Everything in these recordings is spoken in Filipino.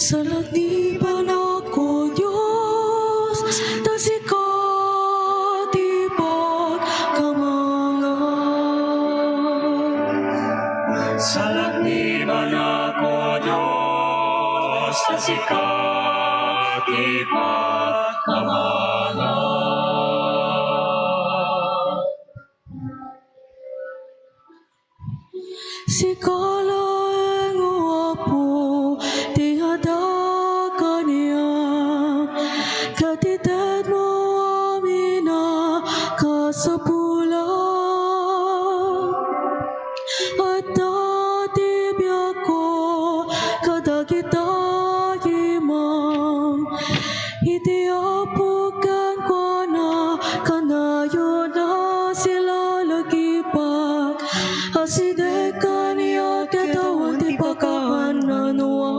Sa lagliban ako, Diyos, na sikat ipagkamangan. Sa lagliban ako, Diyos, na sikat ipagkamangan. Sikala ang uwapo, di hadakan niya. Katitad mo amina kasapulang. At natibya ko kadagita imam. Iti apukan ko na kanayo na sila lagipak. Asidekan niya katawan ti pagkahananwa.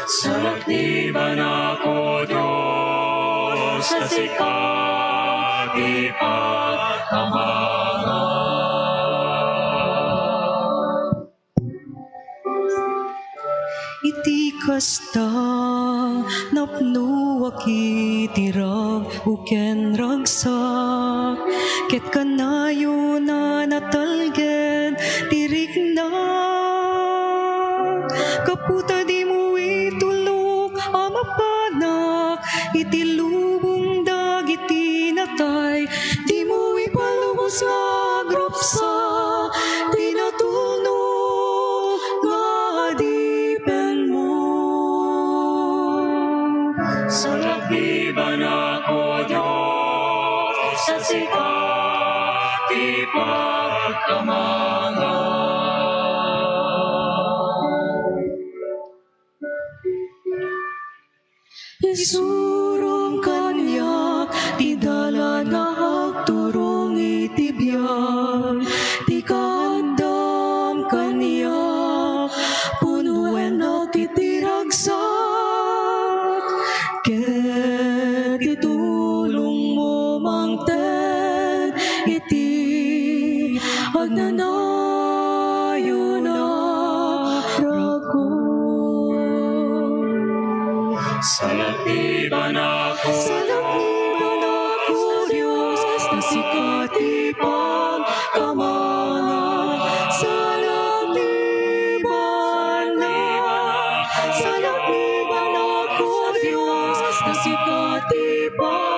Sa lagliban ako, Diyos, na sikat ipagkamangan. Iti kasta napnuak itirag uken ragsak ket kanayo na natalgen tirikna kaputa di mo itulok amapanak iti lubong dagiti natay di mo ipalubos nga agropsa tinatulog nga adipen mo. Sa lagliban ako, Diyos, na sikat ipagkamangan. Isurong kanyak, ti dala na agturong itibiyag, ti kaandam kanyak, punuen na kitiragsak, ket itulong mo mangten, iti agnanayo na rago. Sa lagliban ako, Diyos, na sikat ipagkamangan. Sa lagliban ako, Diyos, na sikat ipagkamangan.